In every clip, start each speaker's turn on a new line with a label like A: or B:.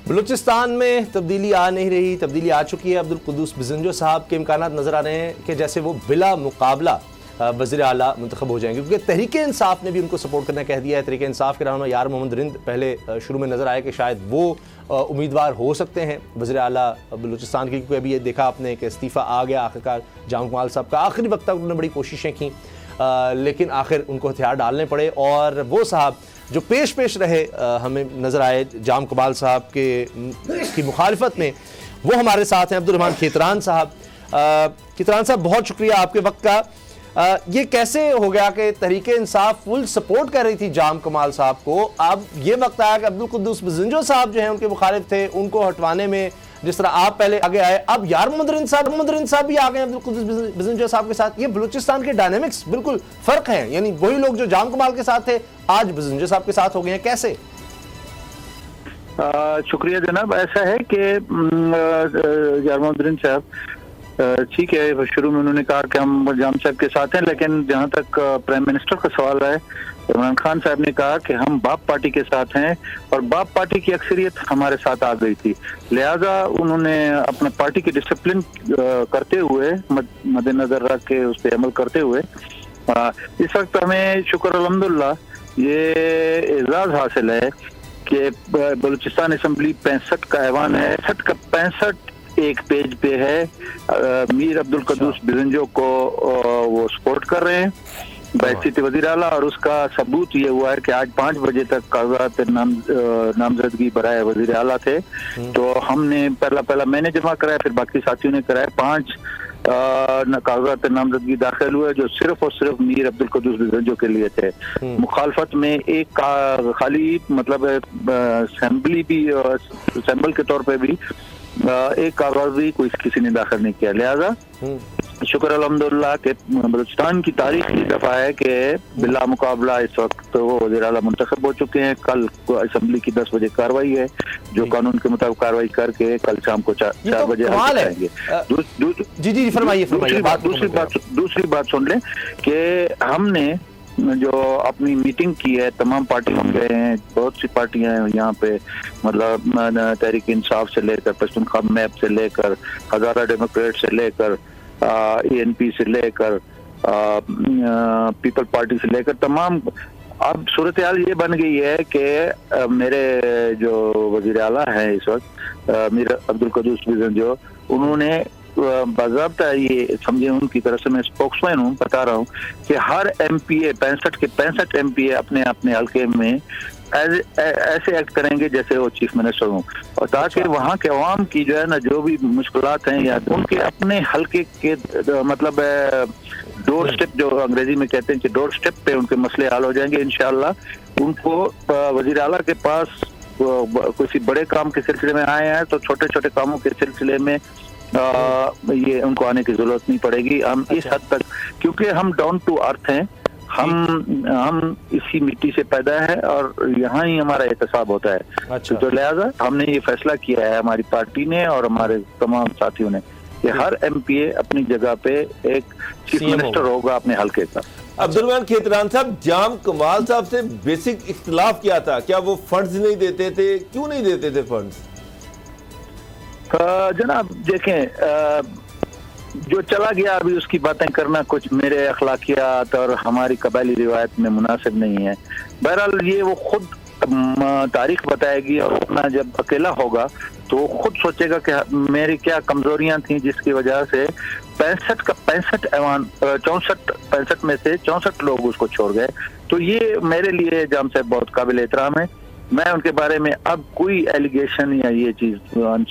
A: بلوچستان میں تبدیلی آ نہیں رہی، تبدیلی آ چکی ہے۔ عبدالقدوس بزنجو صاحب کے امکانات نظر آ رہے ہیں کہ جیسے وہ بلا مقابلہ وزیر اعلیٰ منتخب ہو جائیں گے، کیونکہ تحریک انصاف نے بھی ان کو سپورٹ کرنا کہہ دیا ہے۔ تحریک انصاف کے رہنما یار محمد رند پہلے شروع میں نظر آئے کہ شاید وہ امیدوار ہو سکتے ہیں وزیر اعلیٰ بلوچستان کی، کیونکہ ابھی یہ دیکھا آپ نے کہ استعفیٰ آ گیا آخرکار جام کمال صاحب کا۔ آخری وقت تک انہوں نے بڑی کوششیں کیں لیکن آخر ان کو ہتھیار ڈالنے پڑے، اور وہ صاحب جو پیش رہے ہمیں نظر آئے جام کمال صاحب کی مخالفت میں، وہ ہمارے ساتھ ہیں۔ عبدالرحمان کھیتران صاحب، کھیتران صاحب بہت شکریہ آپ کے وقت کا۔ یہ کیسے ہو گیا کہ تحریک انصاف فل سپورٹ کر رہی تھی جام کمال صاحب کو، اب یہ وقت آیا کہ عبدالقدوس بزنجو صاحب جو ہیں ان کے مخالف تھے، ان کو ہٹوانے میں جس طرح آپ پہلے آگے آئے، اب یار محمد رند صاحب بھی آگئے عبدالقدوس بزنجو صاحب کے ساتھ۔ یہ بلوچستان کے ڈائنامکس بالکل فرق ہیں، یعنی وہی لوگ جو جام کمال کے ساتھ تھے آج بزنجو صاحب کے ساتھ ہو گئے ہیں، کیسے؟
B: شکریہ جناب۔ ایسا ہے کہ یار محمد رند صاحب ٹھیک ہے، شروع میں انہوں نے کہا کہ ہم جام صاحب کے ساتھ ہیں، لیکن جہاں تک پرائم منسٹر کا سوال ہے، عمران خان صاحب نے کہا کہ ہم باپ پارٹی کے ساتھ ہیں، اور باپ پارٹی کی اکثریت ہمارے ساتھ آ گئی تھی، لہٰذا انہوں نے اپنے پارٹی کی ڈسپلن کرتے ہوئے، مد نظر رکھ کے اس پہ عمل کرتے ہوئے، اس وقت ہمیں شکر الحمدللہ یہ اعزاز حاصل ہے کہ بلوچستان اسمبلی 65 کا ایوان ہے، 65 کا 65 ایک پیج پہ ہے، میر عبدالقدوس بزنجو کو وہ سپورٹ کر رہے ہیں بحیثیت وزیر اعلیٰ، اور اس کا ثبوت یہ ہوا ہے کہ آج 5 بجے تک کاغذات نامزدگی برائے وزیر اعلیٰ تھے، تو ہم نے پہلا میں نے جمع کرایا، پھر باقی ساتھیوں نے کرایا، 5 کاغذات نامزدگی داخل ہوئے جو صرف اور صرف میر عبدالقدوس بزنجو کے لیے تھے۔ مخالفت میں ایک خالی مطلب اسمبلی بھی، اسمبل کے طور پہ بھی ایک کاغذ بھی کسی نے داخل نہیں کیا، لہذا شکر الحمدللہ کہ بلوچستان کی تاریخ یہ دفعہ ہے کہ بلا مقابلہ اس وقت وہ وزیر اعلیٰ منتخب ہو چکے ہیں۔ کل اسمبلی کی 10 بجے کاروائی ہے، جو قانون کے مطابق کاروائی کر کے کل شام کو 4 بجے جائیں گے۔
A: جی فرمائیے۔
B: دوسری بات سن لیں کہ ہم نے جو اپنی میٹنگ کی ہے، تمام پارٹیوں گئے ہیں، بہت سی پارٹیاں ہیں یہاں پہ، مطلب تحریک انصاف سے لے کر پشتونخوا میپ سے لے کر ہزارہ ڈیموکریٹ سے لے کر ANP سے لے کر پیپل پارٹی سے لے کر تمام۔ اب صورتحال یہ بن گئی ہے کہ میرے جو وزیر اعلیٰ ہیں اس وقت میر عبدالقدوس بزنجو، انہوں نے باضابطہ یہ سمجھے، ان کی طرف سے میں اسپوکس مین ہوں، بتا رہا ہوں کہ ہر MP A 65 کے 65 MP A اپنے حلقے میں ایسے ایکٹ کریں گے جیسے وہ چیف منسٹر ہوں، اور تاکہ وہاں کے عوام کی جو ہے نا جو بھی مشکلات ہیں یا ان کے اپنے حلقے کے مطلب ڈور سٹیپ جو انگریزی میں کہتے ہیں کہ ڈور سٹیپ پہ ان کے مسئلے حل ہو جائیں گے انشاءاللہ۔ ان کو وزیر اعلیٰ کے پاس کسی بڑے کام کے سلسلے میں آئے ہیں تو چھوٹے چھوٹے کاموں کے سلسلے میں یہ ان کو آنے کی ضرورت نہیں پڑے گی۔ ہم اس حد تک، کیونکہ ہم ڈاؤن ٹو ارتھ ہیں، ہم اسی مٹی سے پیدا ہے اور یہاں ہی ہمارا احتساب ہوتا ہے، تو لہذا ہم نے یہ فیصلہ کیا ہے ہماری پارٹی نے اور ہمارے تمام ساتھیوں نے کہ ہر MP A اپنی جگہ پہ ایک چیف منسٹر ہوگا اپنے حلقے کا۔
C: عبدالرحمان کھیتران صاحب، جام کمال صاحب سے بیسک اختلاف کیا تھا؟ کیا وہ فنڈز نہیں دیتے تھے؟ کیوں نہیں دیتے تھے فنڈز؟
B: جناب دیکھیں، جو چلا گیا ابھی اس کی باتیں کرنا کچھ میرے اخلاقیات اور ہماری قبائلی روایت میں مناسب نہیں ہے۔ بہرحال یہ وہ خود تاریخ بتائے گی، اور اپنا جب اکیلا ہوگا تو وہ خود سوچے گا کہ میری کیا کمزوریاں تھیں جس کی وجہ سے 65 کا 65 ایوان 65 میں سے 64 لوگ اس کو چھوڑ گئے۔ تو یہ میرے لیے جام صاحب بہت قابل احترام ہے۔ میں ان کے بارے میں اب کوئی ایلیگیشن یا یہ چیز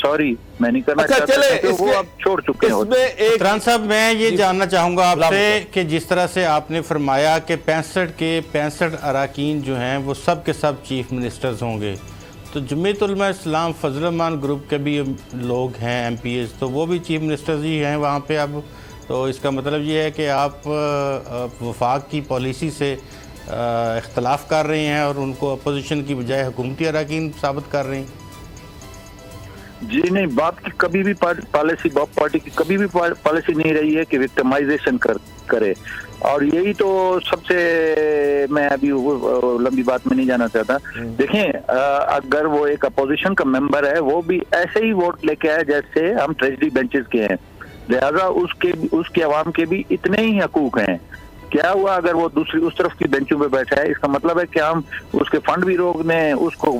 B: سوری میں نہیں کرنا چاہتا، وہ اب چھوڑ چکے ہیں۔
D: کھیتران صاحب، میں یہ جاننا چاہوں گا آپ سے کہ جس طرح سے آپ نے فرمایا کہ 65 کے 65 اراکین جو ہیں وہ سب کے سب چیف منسٹرز ہوں گے، تو جمعیت علماء اسلام فضل الرحمان گروپ کے بھی لوگ ہیں MP As، تو وہ بھی چیف منسٹرز ہی ہیں وہاں پہ اب، تو اس کا مطلب یہ ہے کہ آپ وفاق کی پالیسی سے اختلاف کر رہے ہیں اور ان کو اپوزیشن کی بجائے حکومتی اراکین ثابت کر رہے ہیں۔
B: جی نہیں، باپ کی کبھی بھی پالیسی، باپ پارٹی کی کبھی بھی پالیسی نہیں رہی ہے کہ وکٹمائزیشن کرے. اور یہی تو سب سے, میں ابھی لمبی بات میں نہیں جانا چاہتا. دیکھیں اگر وہ ایک اپوزیشن کا ممبر ہے, وہ بھی ایسے ہی ووٹ لے کے آئے جیسے ہم ٹریجری بینچز کے ہیں, لہذا اس کے عوام کے بھی اتنے ہی حقوق ہیں. کیا ہوا اگر وہ دوسری اس طرف کی بینچوں پہ بیٹھا ہے, اس کا مطلب ہے کہ ہم اس کے فنڈ بھی روک دیں, اس کو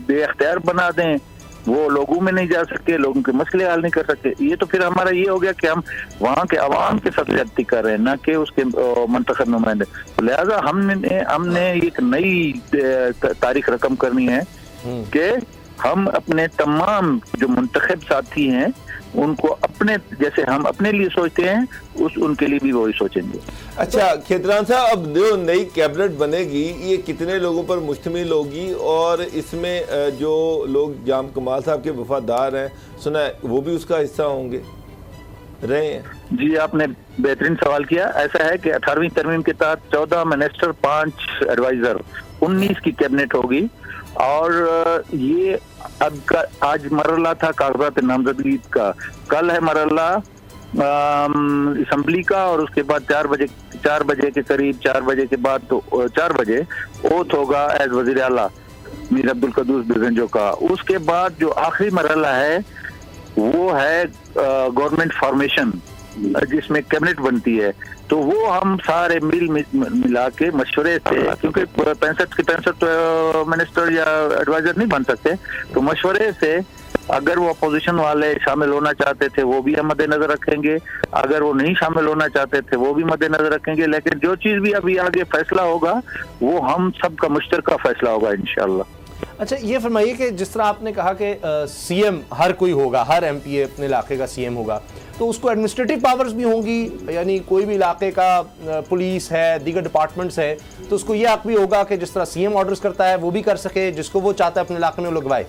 B: بے اختیار بنا دیں, وہ لوگوں میں نہیں جا سکتے, لوگوں کے مسئلے حل نہیں کر سکتے. یہ تو پھر ہمارا یہ ہو گیا کہ ہم وہاں کے عوام کے ساتھ زیادتی کر رہے ہیں, نہ کہ اس کے منتخب نمائندے. لہذا ہم نے ایک نئی تاریخ رقم کرنی ہے کہ ہم اپنے تمام جو منتخب ساتھی ہیں ان کو اپنے جیسے ہم اپنے لیے سوچتے ہیں ان کے لیے بھی وہی سوچیں گے.
C: اچھا کھیتران صاحب, اب جو نئی کیبنٹ بنے گی یہ کتنے لوگوں پر مشتمل ہوگی, اور اس میں جو لوگ جام کمال صاحب کے وفادار ہیں سنا ہے وہ بھی اس کا حصہ ہوں گے, رہے ہیں؟
B: جی آپ نے بہترین سوال کیا. ایسا ہے کہ 18ویں ترمیم کے تحت 14 منسٹر 5 ایڈوائزر 19 کی کیبنٹ ہوگی, اور یہ اب آج مرحلہ تھا کاغذات نامزدگی کا, کل ہے مرحلہ اسمبلی کا, اور اس کے بعد 4 بجے کے قریب 4 بجے کے بعد تو 4 بجے اوتھ ہوگا ایز وزیر اعلیٰ میر عبدالقدوس بزنجو کا. اس کے بعد جو آخری مرحلہ ہے وہ ہے گورنمنٹ فارمیشن جس میں کیبنٹ بنتی ہے. تو وہ ہم سارے ملا کے مشورے سے, کیونکہ 65 کے 65 منسٹر یا ایڈوائزر نہیں بن سکتے, تو مشورے سے اگر وہ اپوزیشن والے شامل ہونا چاہتے تھے وہ بھی ہم مد نظر رکھیں گے, اگر وہ نہیں شامل ہونا چاہتے تھے وہ بھی مد نظر رکھیں گے. لیکن جو چیز بھی ابھی آگے فیصلہ ہوگا وہ ہم سب کا مشترکہ فیصلہ ہوگا انشاءاللہ.
A: اچھا یہ فرمائیے کہ جس طرح آپ نے کہا کہ سی ایم ہر کوئی ہوگا, ہر ایم پی اے اپنے علاقے کا سی ایم ہوگا, تو اس کو ایڈمنسٹریٹو پاورز بھی ہوں گی, یعنی کوئی بھی علاقے کا پولیس ہے, دیگر ڈپارٹمنٹس ہے, تو اس کو یہ حق بھی ہوگا کہ جس طرح سی ایم آرڈرز کرتا ہے وہ بھی کر سکے, جس کو وہ چاہتا ہے اپنے علاقے میں لگوائے؟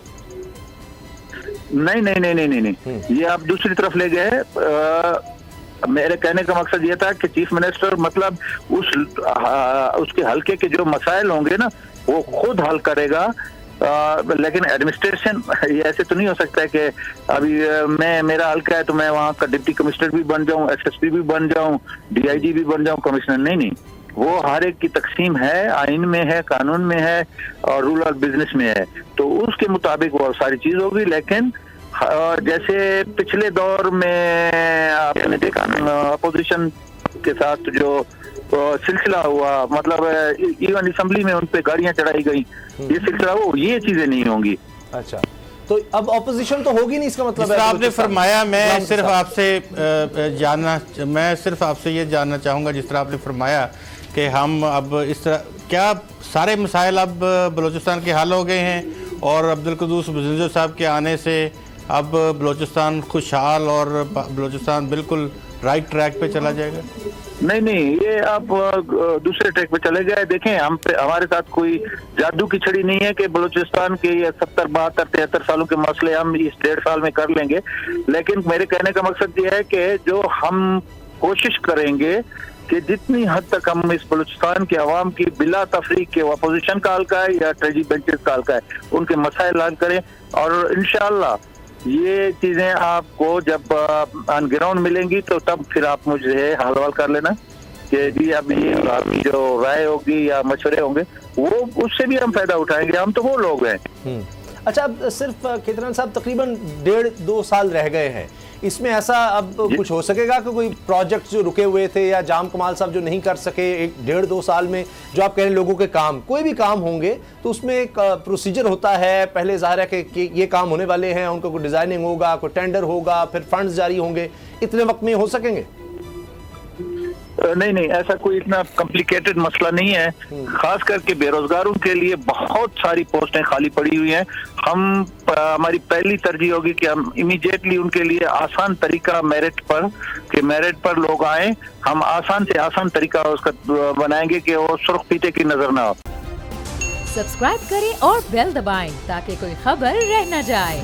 B: نہیں, یہ آپ دوسری طرف لے گئے. میرے کہنے کا مقصد یہ تھا کہ چیف منسٹر مطلب اس کے حلقے کے جو مسائل ہوں گے نا وہ خود حل کرے گا. لیکن ایڈمنسٹریشن یہ ایسے تو نہیں ہو سکتا ہے کہ ابھی میرا حلقہ ہے تو میں وہاں کا ڈپٹی کمشنر بھی بن جاؤں, ایس ایس پی بھی بن جاؤں, ڈی آئی جی بھی بن جاؤں, کمشنر. نہیں, وہ ہر ایک کی تقسیم ہے, آئین میں ہے, قانون میں ہے, اور رول آف بزنس میں ہے, تو اس کے مطابق وہ ساری چیز ہوگی. لیکن جیسے پچھلے دور میں آپ نے دیکھا اپوزیشن کے ساتھ جو سلسلہ ہوا, مطلب ایون اسمبلی میں ان پہ گاڑیاں چڑھائی گئی, یہ سلسلہ ہو, یہ چیزیں نہیں ہوں گی.
A: اچھا تو اب اپوزیشن تو ہوگی نہیں, اس کا مطلب ہے
D: آپ نے فرمایا. میں صرف آپ سے یہ جاننا چاہوں گا, جس طرح آپ نے فرمایا کہ ہم اب اس طرح, کیا سارے مسائل اب بلوچستان کے حل ہو گئے ہیں اور عبدالقدوس بزنجو صاحب کے آنے سے اب بلوچستان خوشحال اور بلوچستان بالکل رائٹ ٹریک پہ چلا جائے گا؟
B: نہیں, یہ آپ دوسرے ٹریک پہ چلے گئے. دیکھیں ہمارے ساتھ کوئی جادو کی چھڑی نہیں ہے کہ بلوچستان کے یہ 70 72 73 سالوں کے مسئلے ہم اس 1.5 سال میں کر لیں گے. لیکن میرے کہنے کا مقصد یہ ہے کہ جو ہم کوشش کریں گے کہ جتنی حد تک ہم اس بلوچستان کے عوام کی بلا تفریق کے اپوزیشن کا حلقہ ہے یا ٹریجری بینچز کا حلقہ ہے ان کے مسائل حل کریں. اور انشاءاللہ یہ چیزیں آپ کو جب آن گراؤنڈ ملیں گی تو تب پھر آپ مجھے حوال کر لینا کہ جی اب یہ آپ کی جو رائے ہوگی یا مشورے ہوں گے وہ اس سے بھی ہم فائدہ اٹھائیں گے. ہم تو وہ لوگ ہیں.
A: اچھا اب صرف کھیتران صاحب تقریباً 1.5-2 سال رہ گئے ہیں, اس میں ایسا اب کچھ ہو سکے گا کہ کوئی پروجیکٹ جو رکے ہوئے تھے یا جام کمال صاحب جو نہیں کر سکے 1.5-2 سال میں, جو آپ کہہ رہے ہیں لوگوں کے کام, کوئی بھی کام ہوں گے تو اس میں ایک پروسیجر ہوتا ہے, پہلے ظاہر ہے کہ یہ کام ہونے والے ہیں, ان کا کوئی ڈیزائننگ ہوگا, کوئی ٹینڈر ہوگا, پھر فنڈز جاری ہوں گے, اتنے وقت میں ہو سکیں گے؟
B: نہیں, ایسا کوئی اتنا کمپلیکیٹڈ مسئلہ نہیں ہے. خاص کر کے بے روزگاروں کے لیے بہت ساری پوسٹیں خالی پڑی ہوئی ہیں. ہماری پہلی ترجیح ہوگی کہ ہم امیڈیٹلی ان کے لیے آسان طریقہ میرٹ پر لوگ آئیں. ہم آسان سے آسان طریقہ اس کا بنائیں گے کہ وہ سرخ پیتے کی نظر نہ ہو.
E: سبسکرائب کریں اور بیل دبائیں تاکہ کوئی خبر رہ نہ جائے.